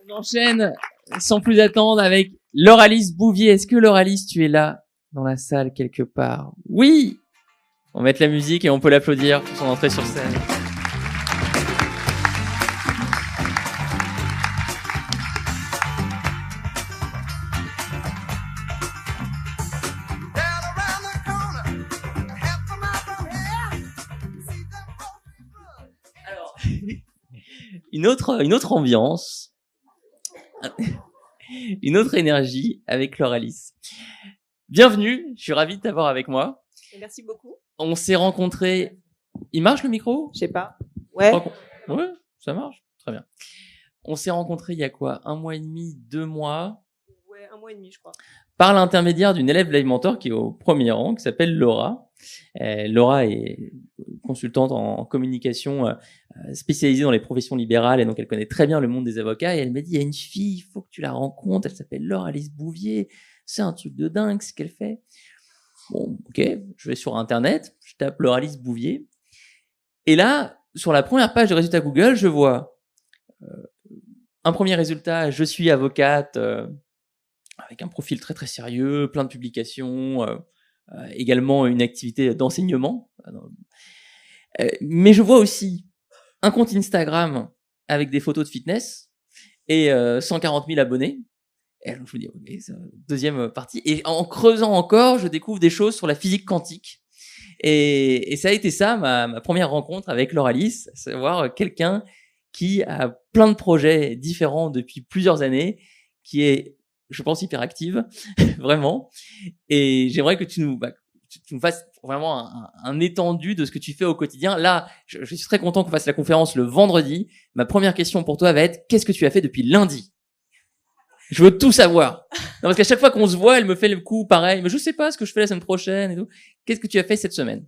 On enchaîne sans plus attendre avec Laure-Alice Bouvier. Est-ce que Laure-Alice, tu es là dans la salle quelque part? Oui. On va mettre la musique et on peut l'applaudir pour son entrée sur scène. Alors, une autre ambiance, une autre énergie avec Laure-Alice. Bienvenue, je suis ravi de t'avoir avec moi. Merci beaucoup. On s'est rencontrés. Il marche le micro? Je sais pas. Ouais. Ouais, ça marche. Très bien. On s'est rencontrés il y a quoi? 1 mois et demi, 2 mois? Ouais, 1 mois et demi, je crois. Par l'intermédiaire d'une élève Live Mentor qui est au premier rang, qui s'appelle Laura. Laura est consultante en communication spécialisée dans les professions libérales et donc elle connaît très bien le monde des avocats et elle m'a dit, il y a une fille, il faut que tu la rencontres, elle s'appelle Laure-Alice Bouvier, c'est un truc de dingue ce qu'elle fait. Bon, ok, je vais sur Internet, je tape Laure-Alice Bouvier et là, sur la première page de résultats Google, je vois un premier résultat, je suis avocate avec un profil très très sérieux, plein de publications, également une activité d'enseignement. Mais je vois aussi un compte Instagram avec des photos de fitness et 140 000 abonnés. Et donc je me dis, ok, c'est une deuxième partie. Et en creusant encore, je découvre des choses sur la physique quantique. Et ça a été ça, ma première rencontre avec Laure-Alice, à savoir quelqu'un qui a plein de projets différents depuis plusieurs années, qui est, je pense, hyperactive, vraiment. Et j'aimerais que tu nous fasses vraiment un étendu de ce que tu fais au quotidien. Là, je suis très content qu'on fasse la conférence le vendredi. Ma première question pour toi va être, qu'est-ce que tu as fait depuis lundi? Je veux tout savoir. Non, parce qu'à chaque fois qu'on se voit, elle me fait le coup pareil. Mais je sais pas ce que je fais la semaine prochaine et tout. Qu'est-ce que tu as fait cette semaine?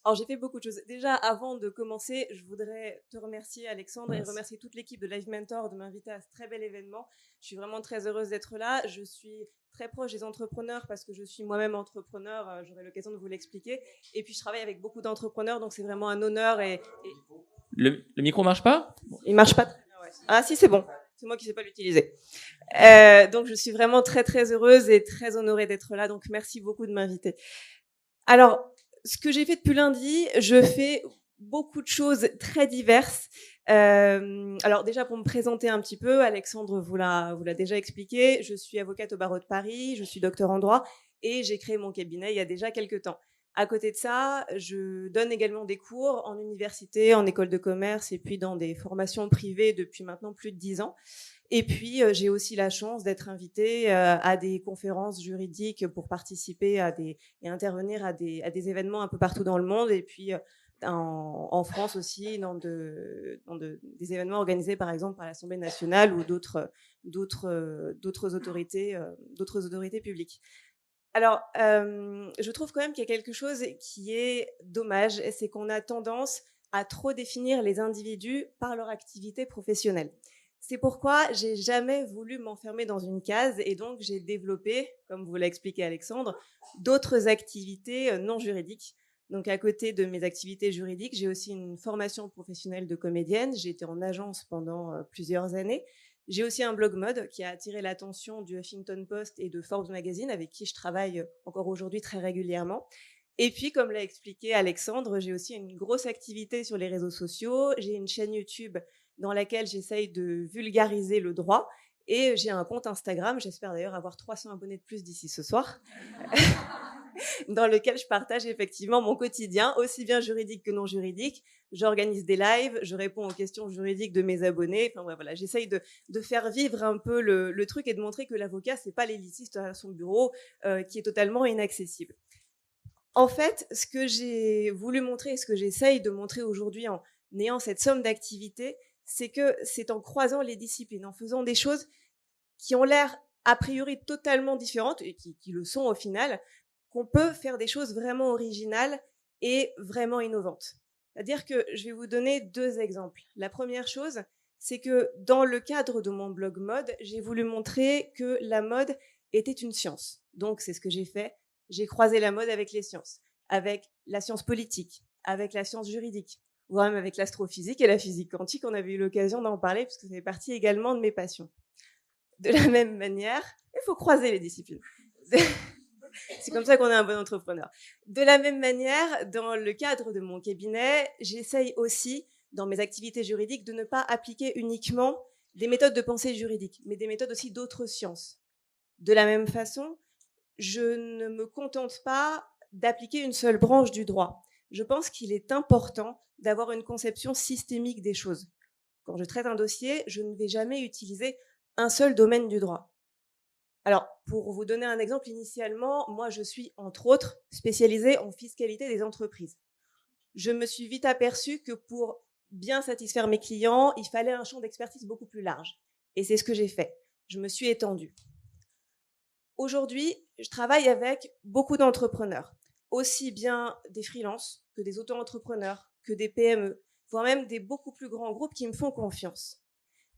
Alors, j'ai fait beaucoup de choses. Déjà, avant de commencer, je voudrais te remercier, Alexandre, Merci. et remercier toute l'équipe de Live Mentor de m'inviter à ce très bel événement. Je suis vraiment très heureuse d'être là. Je suis très proche des entrepreneurs parce que je suis moi-même entrepreneur. J'aurai l'occasion de vous l'expliquer. Et puis, je travaille avec beaucoup d'entrepreneurs, donc c'est vraiment un honneur. Le micro marche pas? Il marche pas très bien, ouais. Ah si, c'est bon. C'est moi qui sais pas l'utiliser. Donc, je suis vraiment très, très heureuse et très honorée d'être là. Donc, merci beaucoup de m'inviter. Alors, ce que j'ai fait depuis lundi, je fais beaucoup de choses très diverses. Alors déjà, pour me présenter un petit peu, Alexandre vous l'a déjà expliqué, je suis avocate au barreau de Paris, je suis docteur en droit et j'ai créé mon cabinet il y a déjà quelques temps. À côté de ça, je donne également des cours en université, en école de commerce et puis dans des formations privées depuis maintenant plus de 10 ans. Et puis, j'ai aussi la chance d'être invitée à des conférences juridiques pour participer et intervenir à des événements un peu partout dans le monde. Et puis, en France aussi, dans des événements organisés, par exemple, par l'Assemblée nationale ou d'autres autorités publiques. Alors, je trouve quand même qu'il y a quelque chose qui est dommage, c'est qu'on a tendance à trop définir les individus par leur activité professionnelle. C'est pourquoi j'ai jamais voulu m'enfermer dans une case et donc j'ai développé, comme vous l'a expliqué Alexandre, d'autres activités non juridiques. Donc à côté de mes activités juridiques, j'ai aussi une formation professionnelle de comédienne. J'ai été en agence pendant plusieurs années. J'ai aussi un blog mode qui a attiré l'attention du Huffington Post et de Forbes Magazine, avec qui je travaille encore aujourd'hui très régulièrement. Et puis, comme l'a expliqué Alexandre, j'ai aussi une grosse activité sur les réseaux sociaux. J'ai une chaîne YouTube dans laquelle j'essaye de vulgariser le droit. Et j'ai un compte Instagram, j'espère d'ailleurs avoir 300 abonnés de plus d'ici ce soir, dans lequel je partage effectivement mon quotidien, aussi bien juridique que non juridique. J'organise des lives, je réponds aux questions juridiques de mes abonnés. Enfin ouais, voilà, j'essaye de faire vivre un peu le truc et de montrer que l'avocat, c'est pas l'élitiste à son bureau qui est totalement inaccessible. En fait, ce que j'ai voulu montrer et ce que j'essaye de montrer aujourd'hui en ayant cette somme d'activités, c'est que c'est en croisant les disciplines, en faisant des choses qui ont l'air a priori totalement différentes, et qui le sont au final, qu'on peut faire des choses vraiment originales et vraiment innovantes. C'est-à-dire que je vais vous donner 2 exemples. La première chose, c'est que dans le cadre de mon blog mode, j'ai voulu montrer que la mode était une science. Donc c'est ce que j'ai fait. J'ai croisé la mode avec les sciences, avec la science politique, avec la science juridique, voire même avec l'astrophysique et la physique quantique. On avait eu l'occasion d'en parler puisque ça fait partie également de mes passions. De la même manière, il faut croiser les disciplines. C'est comme ça qu'on est un bon entrepreneur. De la même manière, dans le cadre de mon cabinet, j'essaye aussi, dans mes activités juridiques, de ne pas appliquer uniquement des méthodes de pensée juridique, mais des méthodes aussi d'autres sciences. De la même façon, je ne me contente pas d'appliquer une seule branche du droit. Je pense qu'il est important d'avoir une conception systémique des choses. Quand je traite un dossier, je ne vais jamais utiliser un seul domaine du droit. Alors, pour vous donner un exemple, initialement, moi, je suis, entre autres, spécialisée en fiscalité des entreprises. Je me suis vite aperçue que pour bien satisfaire mes clients, il fallait un champ d'expertise beaucoup plus large. Et c'est ce que j'ai fait. Je me suis étendue. Aujourd'hui, je travaille avec beaucoup d'entrepreneurs, aussi bien des freelances que des auto-entrepreneurs, que des PME, voire même des beaucoup plus grands groupes qui me font confiance.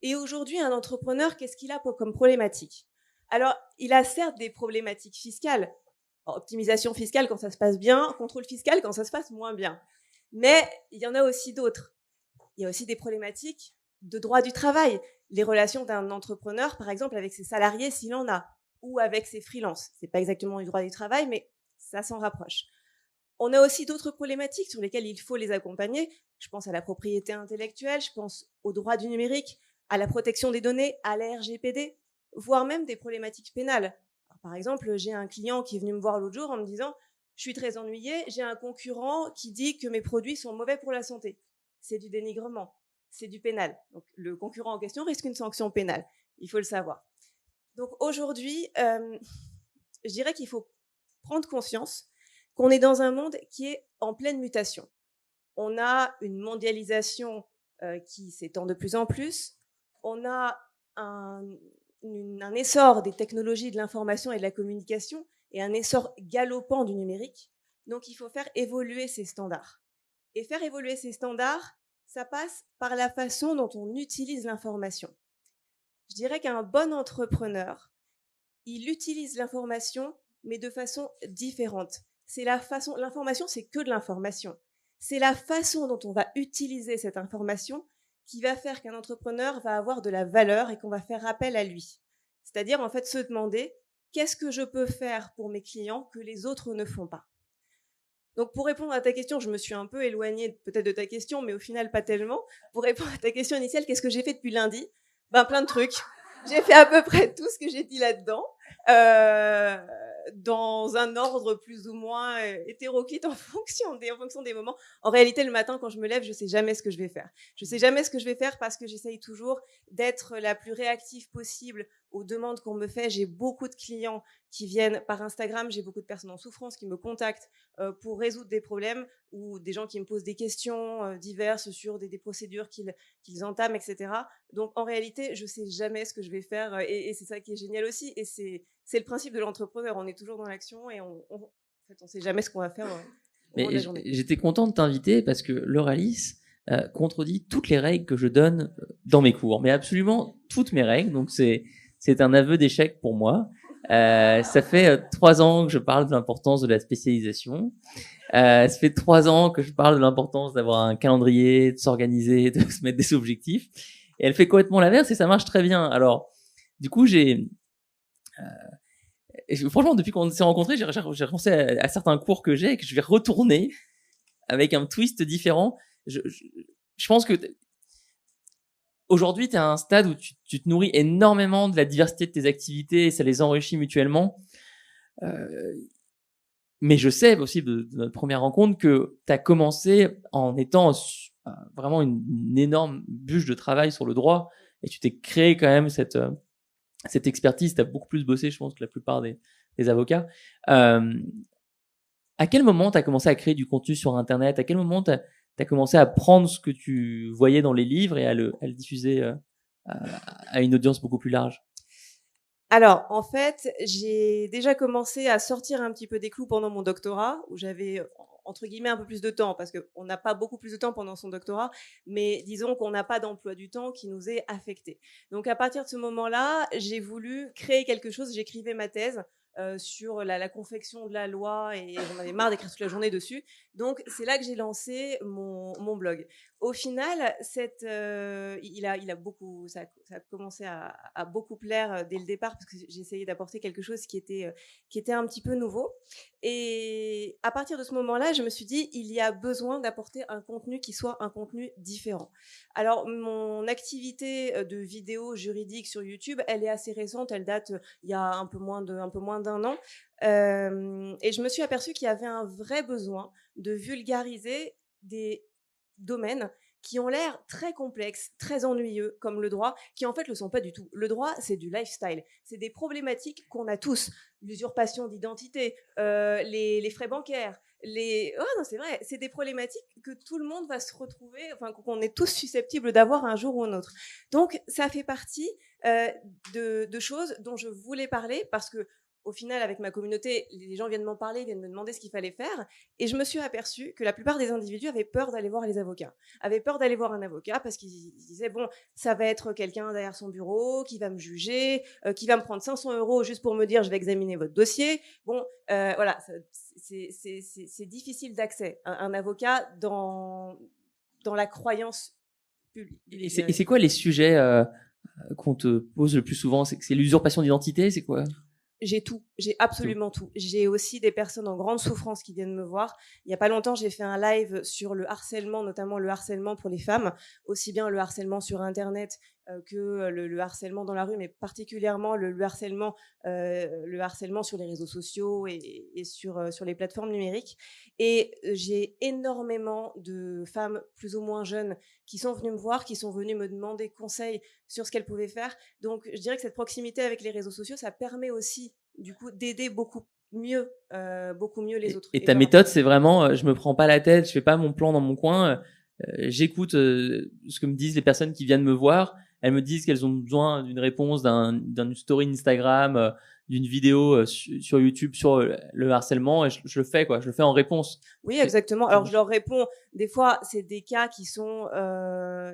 Et aujourd'hui, un entrepreneur, qu'est-ce qu'il a comme problématique? Alors, il a certes des problématiques fiscales, optimisation fiscale quand ça se passe bien, contrôle fiscal quand ça se passe moins bien. Mais il y en a aussi d'autres. Il y a aussi des problématiques de droit du travail, les relations d'un entrepreneur, par exemple, avec ses salariés s'il en a, ou avec ses freelances. C'est pas exactement du droit du travail, mais ça s'en rapproche. On a aussi d'autres problématiques sur lesquelles il faut les accompagner. Je pense à la propriété intellectuelle, je pense au droit du numérique, à la protection des données, à la RGPD, voire même des problématiques pénales. Alors, par exemple, j'ai un client qui est venu me voir l'autre jour en me disant « Je suis très ennuyé, j'ai un concurrent qui dit que mes produits sont mauvais pour la santé. » C'est du dénigrement, c'est du pénal. Donc, le concurrent en question risque une sanction pénale. Il faut le savoir. Donc aujourd'hui, je dirais qu'il faut prendre conscience qu'on est dans un monde qui est en pleine mutation. On a une mondialisation qui s'étend de plus en plus. On a un essor des technologies de l'information et de la communication et un essor galopant du numérique. Donc, il faut faire évoluer ces standards. Et faire évoluer ces standards, ça passe par la façon dont on utilise l'information. Je dirais qu'un bon entrepreneur, il utilise l'information, mais de façon différente. L'information, c'est que de l'information. C'est la façon dont on va utiliser cette information qui va faire qu'un entrepreneur va avoir de la valeur et qu'on va faire appel à lui. C'est-à-dire, en fait, se demander qu'est-ce que je peux faire pour mes clients que les autres ne font pas. Donc, pour répondre à ta question, je me suis un peu éloignée peut-être de ta question, mais au final, pas tellement. Pour répondre à ta question initiale, qu'est-ce que j'ai fait depuis lundi? Plein de trucs. J'ai fait à peu près tout ce que j'ai dit là-dedans, dans un ordre plus ou moins hétéroclite en fonction des moments. En réalité, le matin, quand je me lève, je sais jamais ce que je vais faire. Je sais jamais ce que je vais faire parce que j'essaye toujours d'être la plus réactive possible aux demandes qu'on me fait. J'ai beaucoup de clients qui viennent par Instagram, j'ai beaucoup de personnes en souffrance qui me contactent pour résoudre des problèmes ou des gens qui me posent des questions diverses sur des procédures qu'ils entament, etc. Donc, en réalité, je sais jamais ce que je vais faire et c'est ça qui est génial aussi. Et c'est le principe de l'entrepreneur. On est toujours dans l'action et en fait, on sait jamais ce qu'on va faire au long de la journée. J'étais content de t'inviter parce que Laure-Alice contredit toutes les règles que je donne dans mes cours, mais absolument toutes mes règles. Donc, c'est un aveu d'échec pour moi. Ça fait 3 ans que je parle de l'importance de la spécialisation. Ça fait 3 ans que je parle de l'importance d'avoir un calendrier, de s'organiser, de se mettre des objectifs. Et elle fait complètement l'inverse et ça marche très bien. Alors, du coup, franchement, depuis qu'on s'est rencontrés, j'ai repensé à certains cours que j'ai et que je vais retourner avec un twist différent. Je pense que aujourd'hui, tu es à un stade où tu te nourris énormément de la diversité de tes activités et ça les enrichit mutuellement. Mais je sais aussi de notre première rencontre que tu as commencé en étant vraiment une énorme bûche de travail sur le droit et tu t'es créé quand même cette expertise. Tu as beaucoup plus bossé, je pense, que la plupart des avocats. À quel moment tu as commencé à créer du contenu sur Internet? À quel moment tu as commencé à prendre ce que tu voyais dans les livres et à le diffuser à une audience beaucoup plus large? Alors, en fait, j'ai déjà commencé à sortir un petit peu des clous pendant mon doctorat, où j'avais, entre guillemets, un peu plus de temps, parce qu'on n'a pas beaucoup plus de temps pendant son doctorat, mais disons qu'on n'a pas d'emploi du temps qui nous est affecté. Donc, à partir de ce moment-là, j'ai voulu créer quelque chose. J'écrivais ma thèse sur la confection de la loi et j'en avais marre d'écrire toute la journée dessus. Donc, c'est là que j'ai lancé mon blog. Au final, il a beaucoup, ça a commencé à beaucoup plaire dès le départ parce que j'ai essayé d'apporter quelque chose qui était un petit peu nouveau. Et à partir de ce moment-là, je me suis dit, il y a besoin d'apporter un contenu qui soit un contenu différent. Alors, mon activité de vidéo juridique sur YouTube, elle est assez récente, elle date il y a un peu moins d'un an. Et je me suis aperçue qu'il y avait un vrai besoin de vulgariser des domaines qui ont l'air très complexes, très ennuyeux, comme le droit, qui en fait le sont pas du tout. Le droit, c'est du lifestyle. C'est des problématiques qu'on a tous. L'usurpation d'identité, les frais bancaires, oh non, c'est vrai, c'est des problématiques que tout le monde va se retrouver, enfin, qu'on est tous susceptibles d'avoir un jour ou un autre. Donc, ça fait partie de choses dont je voulais parler parce que au final, avec ma communauté, les gens viennent m'en parler, viennent me demander ce qu'il fallait faire. Et je me suis aperçue que la plupart des individus avaient peur d'aller voir les avocats. Avaient peur d'aller voir un avocat parce qu'ils disaient, bon, ça va être quelqu'un derrière son bureau qui va me juger, qui va me prendre 500 € juste pour me dire, je vais examiner votre dossier. Bon, voilà, c'est difficile d'accès. Un avocat dans la croyance publique. Et c'est quoi les sujets qu'on te pose le plus souvent? C'est l'usurpation d'identité, c'est quoi? J'ai tout, j'ai absolument tout. J'ai aussi des personnes en grande souffrance qui viennent me voir. Il y a pas longtemps, j'ai fait un live sur le harcèlement, notamment le harcèlement pour les femmes, aussi bien le harcèlement sur Internet que le harcèlement dans la rue, mais particulièrement le harcèlement sur les réseaux sociaux et sur les plateformes numériques. Et j'ai énormément de femmes plus ou moins jeunes qui sont venues me voir, qui sont venues me demander conseil sur ce qu'elles pouvaient faire. Donc, je dirais que cette proximité avec les réseaux sociaux, ça permet aussi, du coup, d'aider beaucoup mieux les autres. Et ta méthode, c'est vraiment, je me prends pas la tête, je fais pas mon plan dans mon coin, j'écoute ce que me disent les personnes qui viennent me voir. Elles me disent qu'elles ont besoin d'une réponse, d'une story Instagram, d'une vidéo sur YouTube sur le harcèlement, et je le fais, quoi. Je le fais en réponse. Oui, exactement. Alors, je leur réponds. Des fois, c'est des cas qui sont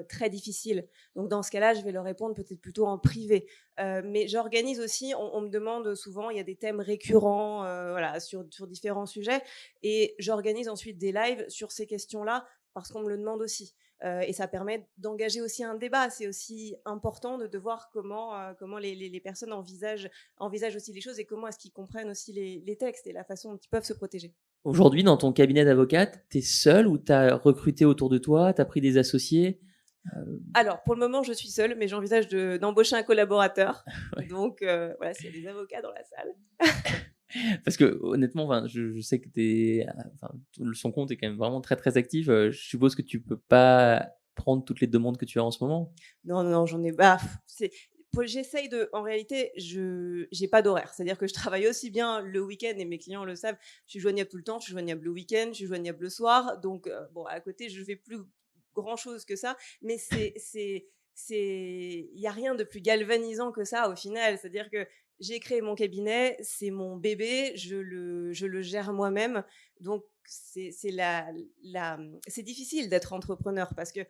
très difficiles. Donc, dans ce cas-là, je vais leur répondre peut-être plutôt en privé. Mais j'organise aussi, on me demande souvent, il y a des thèmes récurrents voilà, sur différents sujets. Et j'organise ensuite des lives sur ces questions-là parce qu'on me le demande aussi. Et ça permet d'engager aussi un débat. C'est aussi important de voir comment les personnes envisagent aussi les choses et comment est-ce qu'ils comprennent aussi les textes et la façon dont ils peuvent se protéger. Aujourd'hui, dans ton cabinet d'avocate, t'es seule ou t'as recruté autour de toi, t'as pris des associés? Alors, pour le moment, je suis seule, mais j'envisage d'embaucher un collaborateur. Ouais. Donc, voilà, s'il y a des avocats dans la salle. Parce que honnêtement, je sais que son compte est quand même vraiment très très actif. Je suppose que tu peux pas prendre toutes les demandes que tu as en ce moment. Non, j'en ai. J'essaye en réalité, j'ai pas d'horaire. C'est-à-dire que je travaille aussi bien le week-end et mes clients le savent. Je suis joignable tout le temps. Je suis joignable le week-end. Je suis joignable le soir. Donc, bon, à côté, je fais plus grand-chose que ça. Mais il y a rien de plus galvanisant que ça au final. C'est-à-dire que j'ai créé mon cabinet, c'est mon bébé, je le gère moi-même. Donc, c'est difficile d'être entrepreneur parce que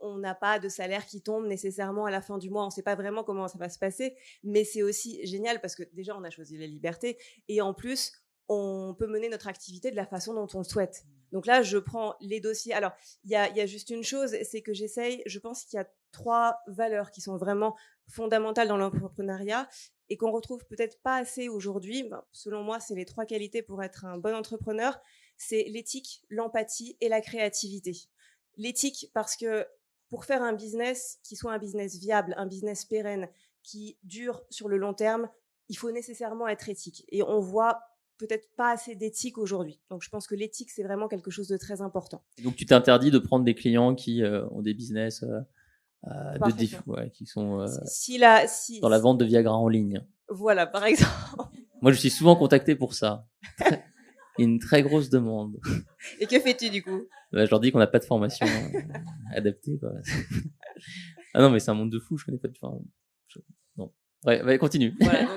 on n'a pas de salaire qui tombe nécessairement à la fin du mois. On ne sait pas vraiment comment ça va se passer, mais c'est aussi génial parce que déjà, on a choisi la liberté et en plus, on peut mener notre activité de la façon dont on le souhaite. Donc là, je prends les dossiers. Alors, il y a juste une chose, c'est que je pense qu'il y a 3 valeurs qui sont vraiment fondamentales dans l'entrepreneuriat et qu'on retrouve peut-être pas assez aujourd'hui. Selon moi, c'est les 3 qualités pour être un bon entrepreneur. C'est l'éthique, l'empathie et la créativité. L'éthique, parce que pour faire un business qui soit un business viable, un business pérenne, qui dure sur le long terme, il faut nécessairement être éthique. Et on voit peut-être pas assez d'éthique aujourd'hui. Donc, je pense que l'éthique, c'est vraiment quelque chose de très important. Et donc, tu t'interdis de prendre des clients qui ont des business qui sont dans la vente de Viagra en ligne. Voilà, par exemple. Moi, je suis souvent contacté pour ça. Une très grosse demande. Et que fais-tu du coup? Je leur dis qu'on n'a pas de formation adaptée, quoi. Ah non, mais c'est un monde de fou, je connais pas de formation. Non. Ouais, continue. Voilà,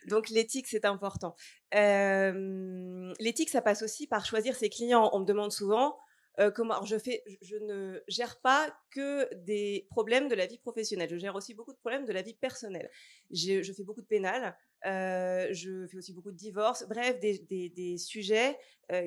donc l'éthique, c'est important. L'éthique, ça passe aussi par choisir ses clients. On me demande souvent, Alors je ne gère pas que des problèmes de la vie professionnelle. Je gère aussi beaucoup de problèmes de la vie personnelle. Je fais beaucoup de pénal. Je fais aussi beaucoup de divorces. Bref, des sujets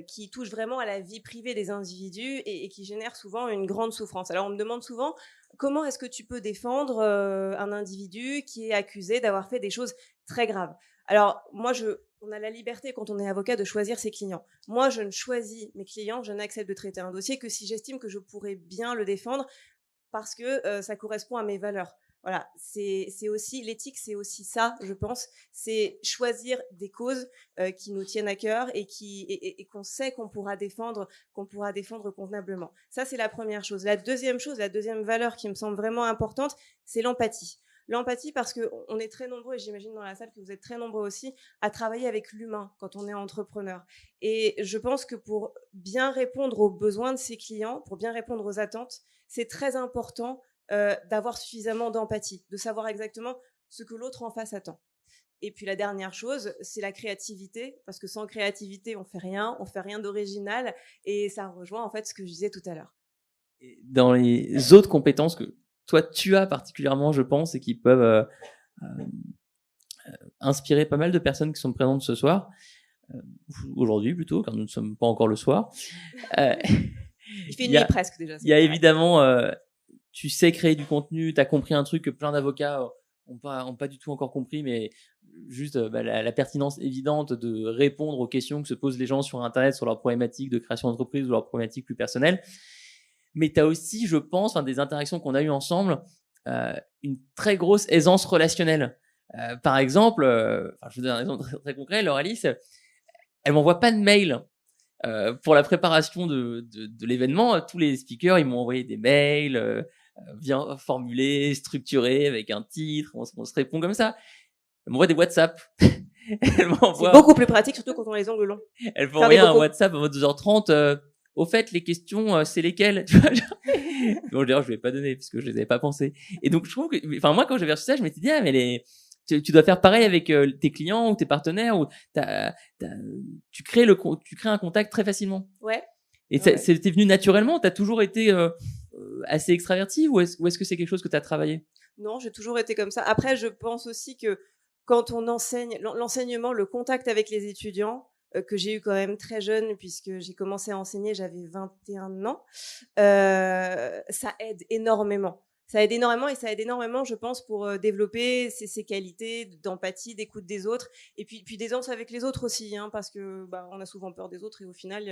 qui touchent vraiment à la vie privée des individus et qui génèrent souvent une grande souffrance. Alors on me demande souvent comment est-ce que tu peux défendre un individu qui est accusé d'avoir fait des choses très graves. Alors moi, on a la liberté quand on est avocat de choisir ses clients. Moi, je ne choisis mes clients, je n'accepte de traiter un dossier que si j'estime que je pourrais bien le défendre parce que ça correspond à mes valeurs. Voilà, c'est aussi l'éthique, c'est aussi ça, je pense, c'est choisir des causes qui nous tiennent à cœur et qu'on sait qu'on pourra défendre convenablement. Ça, c'est la première chose. La deuxième chose, la deuxième valeur qui me semble vraiment importante, c'est l'empathie. L'empathie parce qu'on est très nombreux, et j'imagine dans la salle que vous êtes très nombreux aussi, à travailler avec l'humain quand on est entrepreneur. Et je pense que pour bien répondre aux besoins de ses clients, pour bien répondre aux attentes, c'est très important d'avoir suffisamment d'empathie, de savoir exactement ce que l'autre en face attend. Et puis la dernière chose, c'est la créativité, parce que sans créativité, on fait rien d'original, et ça rejoint en fait ce que je disais tout à l'heure. Dans les autres compétences que toi tu as particulièrement, je pense, et qui peuvent inspirer pas mal de personnes qui sont présentes ce soir, aujourd'hui plutôt, car nous ne sommes pas encore le soir. Il fait nuit presque déjà. Il y a évidemment, tu sais créer du contenu, tu as compris un truc que plein d'avocats ont pas du tout encore compris, mais juste la pertinence évidente de répondre aux questions que se posent les gens sur Internet, sur leurs problématiques de création d'entreprise ou leurs problématiques plus personnelles. Mais tu as aussi, je pense, des interactions qu'on a eues ensemble, une très grosse aisance relationnelle. Par exemple, je vous donne un exemple très, très concret, Laure-Alice, elle m'envoie pas de mail pour la préparation de l'événement. Tous les speakers, ils m'ont envoyé des mails bien formulés, structurés, avec un titre, on se répond comme ça. Elle m'envoie des WhatsApp. C'est beaucoup plus pratique, surtout quand on a les ongles longs. Elle peut envoyer un WhatsApp à 2h30. Au fait, les questions, c'est lesquelles? Tu vois, bon, d'ailleurs, je vais pas donner parce que je les avais pas pensées. Et donc, je trouve que, enfin, moi, quand j'ai reçu ça, je m'étais dit, ah, mais tu dois faire pareil avec tes clients ou tes partenaires, ou tu crées un contact très facilement. Ouais. Et c'était venu naturellement. T'as toujours été assez extraverti, ou est-ce que c'est quelque chose que t'as travaillé? Non, j'ai toujours été comme ça. Après, je pense aussi que quand on enseigne, l'enseignement, le contact avec les étudiants, que j'ai eu quand même très jeune, puisque j'ai commencé à enseigner, j'avais 21 ans, ça aide énormément. Ça aide énormément, et ça aide énormément, je pense, pour développer ces qualités d'empathie, d'écoute des autres, et puis d'aisance avec les autres aussi, hein, parce que on a souvent peur des autres, et au final,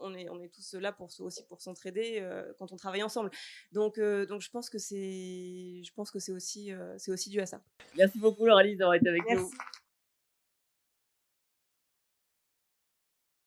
on est tous là aussi pour s'entraider quand on travaille ensemble. Donc je pense que c'est aussi dû à ça. Merci beaucoup, Laure-Alice, d'avoir été avec nous.